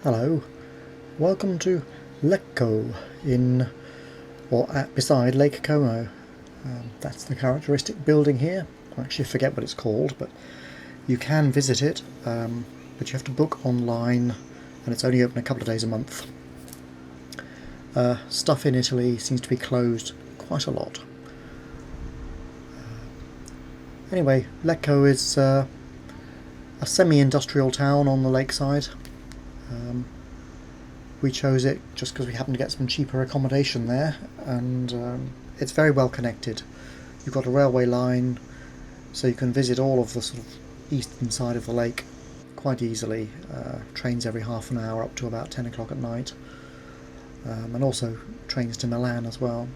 Hello, welcome to Lecco beside Lake Como. That's the characteristic building here. I actually forget what it's called, but you can visit it, but you have to book online and it's only open a couple of days a month. Stuff in Italy seems to be closed quite a lot. Anyway, Lecco is a semi-industrial town on the lakeside. We chose it just because we happened to get some cheaper accommodation there, and it's very well connected. You've got a railway line, so you can visit all of the sort of eastern side of the lake quite easily. Trains every half an hour up to about 10 o'clock at night, and also trains to Milan as well.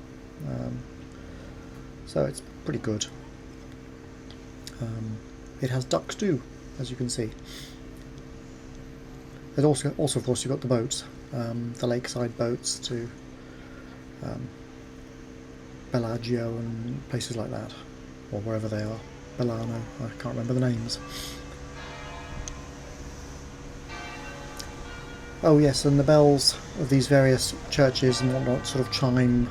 So it's pretty good. It has ducks too, as you can see. There's also of course, you've got the boats, the lakeside boats to Bellagio and places like that, or wherever they are. Milano, I can't remember the names. Oh yes, and the bells of these various churches and whatnot sort of chime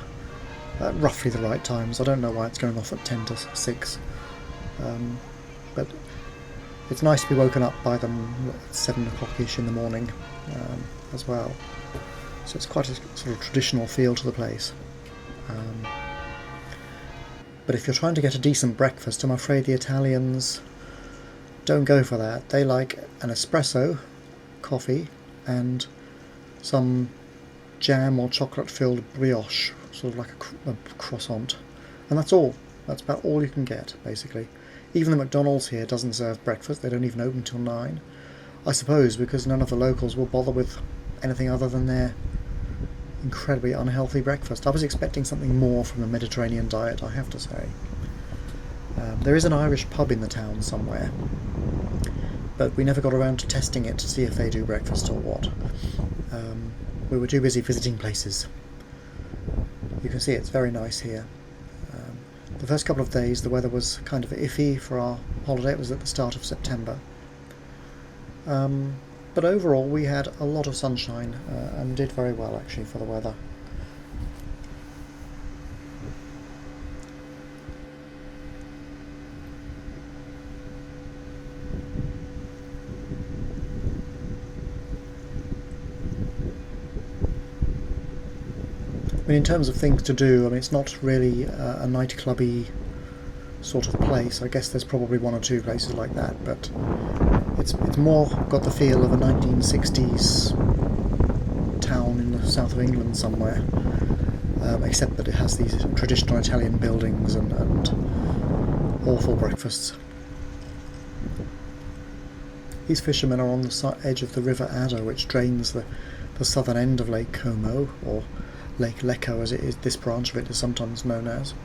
at roughly the right times. I don't know why it's going off at 10 to 6, but it's nice to be woken up by them at 7 o'clock-ish in the morning as well. So it's quite a sort of traditional feel to the place. But if you're trying to get a decent breakfast, I'm afraid the Italians don't go for that. They like an espresso, coffee, and some jam or chocolate-filled brioche, sort of like a croissant. And that's all. That's about all you can get, basically. Even the McDonald's here doesn't serve breakfast. They don't even open till 9. I suppose because none of the locals will bother with anything other than their incredibly unhealthy breakfast. I was expecting something more from a Mediterranean diet, I have to say. There is an Irish pub in the town somewhere, but we never got around to testing it to see if they do breakfast or what. We were too busy visiting places. You can see it's very nice here. The first couple of days the weather was kind of iffy for our holiday. It was at the start of September. But overall we had a lot of sunshine and did very well actually for the weather. I mean, in terms of things to do, I mean, it's not really a nightclubby sort of place. I guess there's probably one or two places like that, but it's more got the feel of a 1960s town in the south of England somewhere, except that it has these traditional Italian buildings and awful breakfasts. These fishermen are on the edge of the River Adda, which drains the southern end of Lake Como, or Lake Lecco as it is. This branch of it is sometimes known as.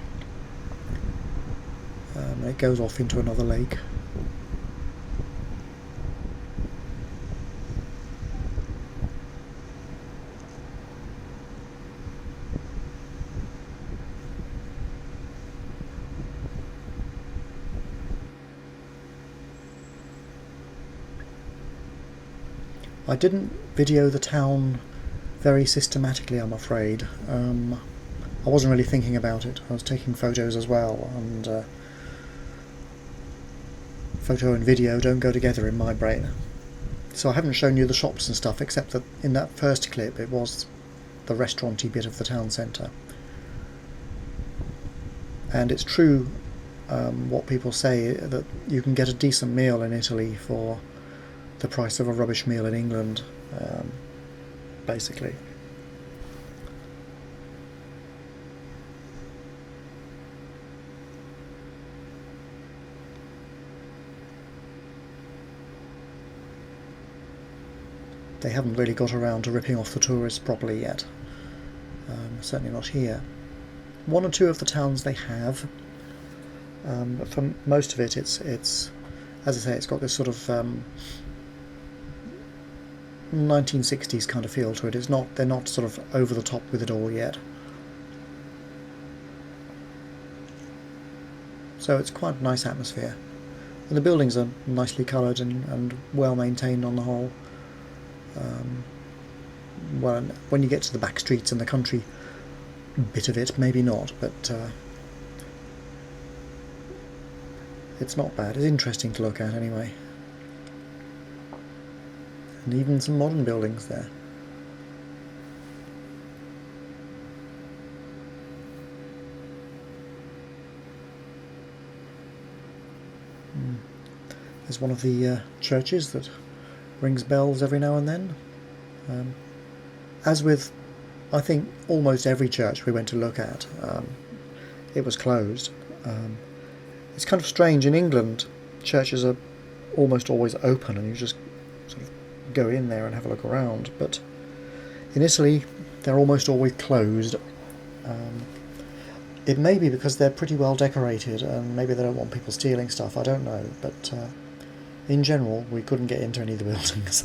It goes off into another lake. I didn't video the town very systematically, I'm afraid. I wasn't really thinking about it. I was taking photos as well, and photo and video don't go together in my brain. So I haven't shown you the shops and stuff, except that in that first clip it was the restaurant-y bit of the town centre. And it's true what people say, that you can get a decent meal in Italy for the price of a rubbish meal in England. Basically. They haven't really got around to ripping off the tourists properly yet. Certainly not here. One or two of the towns they have, but for most of it, it's as I say, it's got this sort of 1960s kind of feel to it. They're not sort of over the top with it all yet. So it's quite a nice atmosphere. And the buildings are nicely coloured and well maintained on the whole. well, when you get to the back streets and the country bit of it, maybe not, but it's not bad. It's interesting to look at anyway. And even some modern buildings there. There's one of the churches that rings bells every now and then. As with, I think, almost every church we went to look at, it was closed. It's kind of strange. In England, churches are almost always open and you just sort of go in there and have a look around, but in Italy they're almost always closed. It may be because they're pretty well decorated and maybe they don't want people stealing stuff, I don't know, but in general we couldn't get into any of the buildings.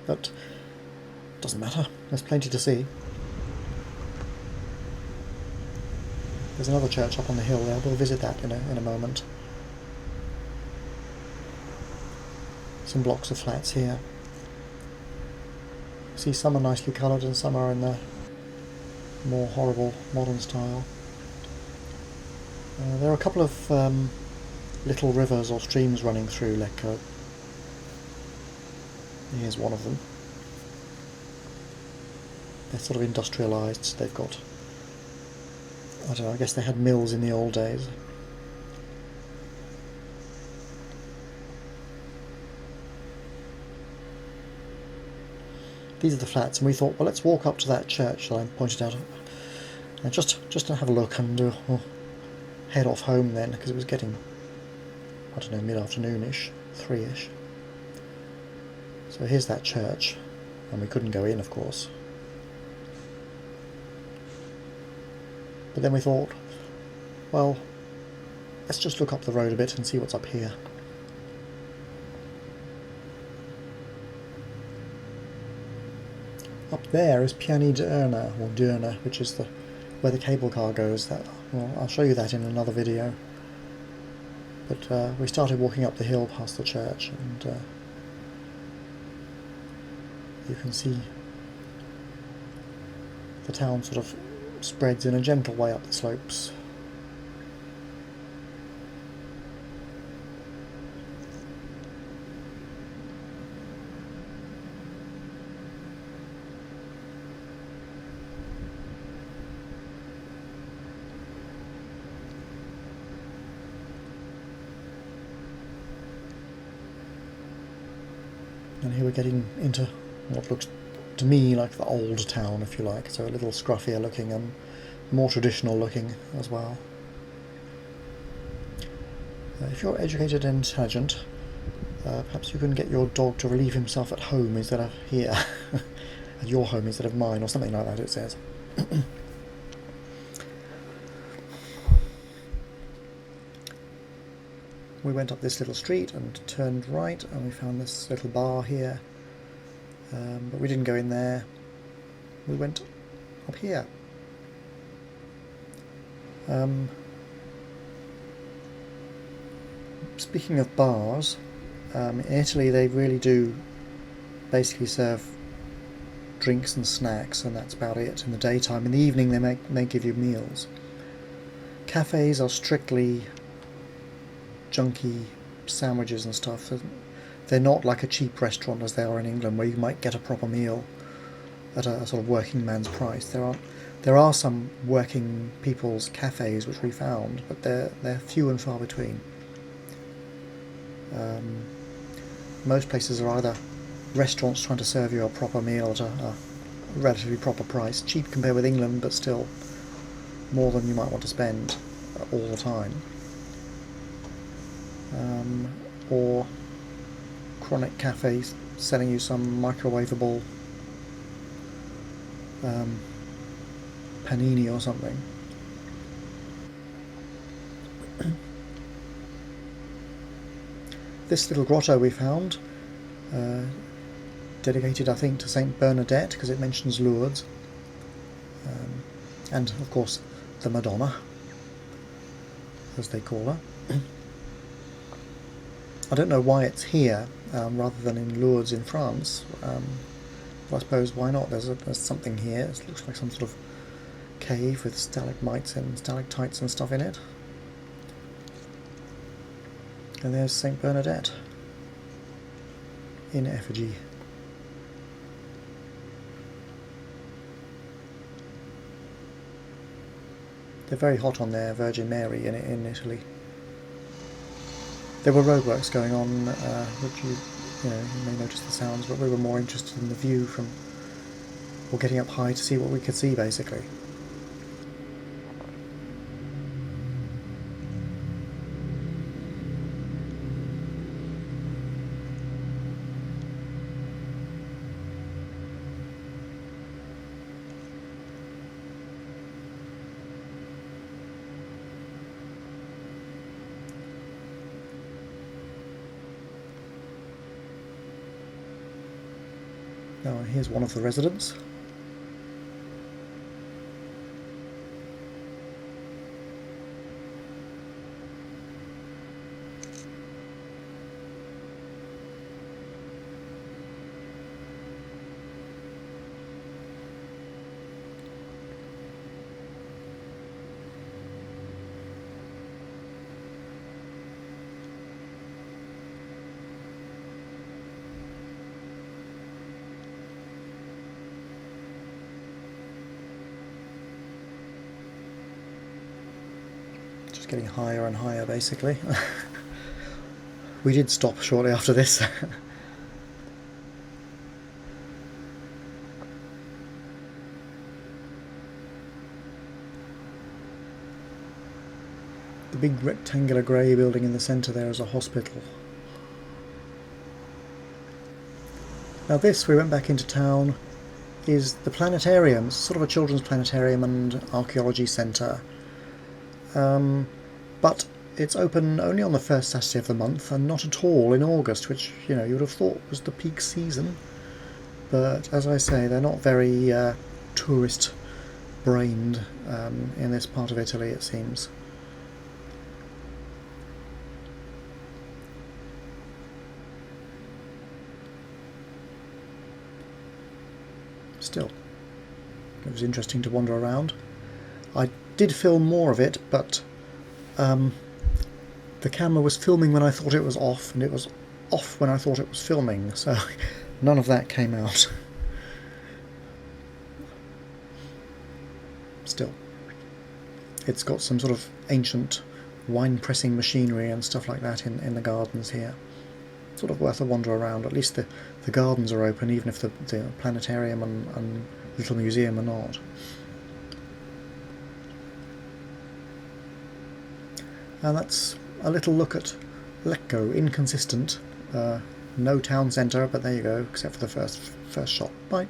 But doesn't matter, there's plenty to see. There's another church up on the hill there, we'll visit that in a moment. Some blocks of flats here. See, some are nicely coloured and some are in the more horrible modern style. There are a couple of little rivers or streams running through Lecco. Here's one of them. They're sort of industrialised. They've got, I don't know, I guess they had mills in the old days. These are the flats, and we thought, well, let's walk up to that church that I pointed out, and just to have a look and head off home then, because it was getting, I don't know, mid-afternoon-ish, 3-ish. So here's that church, and we couldn't go in, of course. But then we thought, well, let's just look up the road a bit and see what's up here. Up there is Piani d'Urna, or Durna, which is where the cable car goes. Well, I'll show you that in another video. But we started walking up the hill past the church, and you can see the town sort of spreads in a gentle way up the slopes. And here we're getting into what looks to me like the old town, if you like, so a little scruffier looking and more traditional looking as well. If you're educated and intelligent, perhaps you can get your dog to relieve himself at home instead of here, at your home instead of mine, or something like that, it says. We went up this little street and turned right, and we found this little bar here, but we didn't go in there. We went up here. Speaking of bars, in Italy they really do basically serve drinks and snacks, and that's about it in the daytime. In the evening they may give you meals. Cafes are strictly junky sandwiches and stuff. They're not like a cheap restaurant as they are in England, where you might get a proper meal at a sort of working man's price. There are some working people's cafes which we found, but they're few and far between. Most places are either restaurants trying to serve you a proper meal at a relatively proper price, cheap compared with England, but still more than you might want to spend all the time. Or chronic cafes selling you some microwavable panini or something. This little grotto we found, dedicated I think to Saint Bernadette, because it mentions Lourdes, and of course the Madonna, as they call her. I don't know why it's here rather than in Lourdes in France. But I suppose why not? There's something here. It looks like some sort of cave with stalagmites and stalactites and stuff in it. And there's St. Bernadette in effigy. They're very hot on their Virgin Mary in Italy. There were roadworks going on, which you may notice the sounds, but we were more interested in the view from, or getting up high to see what we could see, basically. Now here's one of the residents. Getting higher and higher, basically. We did stop shortly after this. The big rectangular grey building in the centre there is a hospital. Now this, we went back into town, is the planetarium. It's sort of a children's planetarium and archaeology centre. But it's open only on the first Saturday of the month and not at all in August, which, you would have thought was the peak season. But as I say, they're not very tourist-brained in this part of Italy, it seems. Still, it was interesting to wander around. I did film more of it, but the camera was filming when I thought it was off, and it was off when I thought it was filming, so none of that came out. Still, it's got some sort of ancient wine pressing machinery and stuff like that in the gardens here. Sort of worth a wander around. At least the gardens are open, even if the planetarium and little museum are not. And that's a little look at Lecco, inconsistent. No town centre, but there you go, except for the first shot. Bye.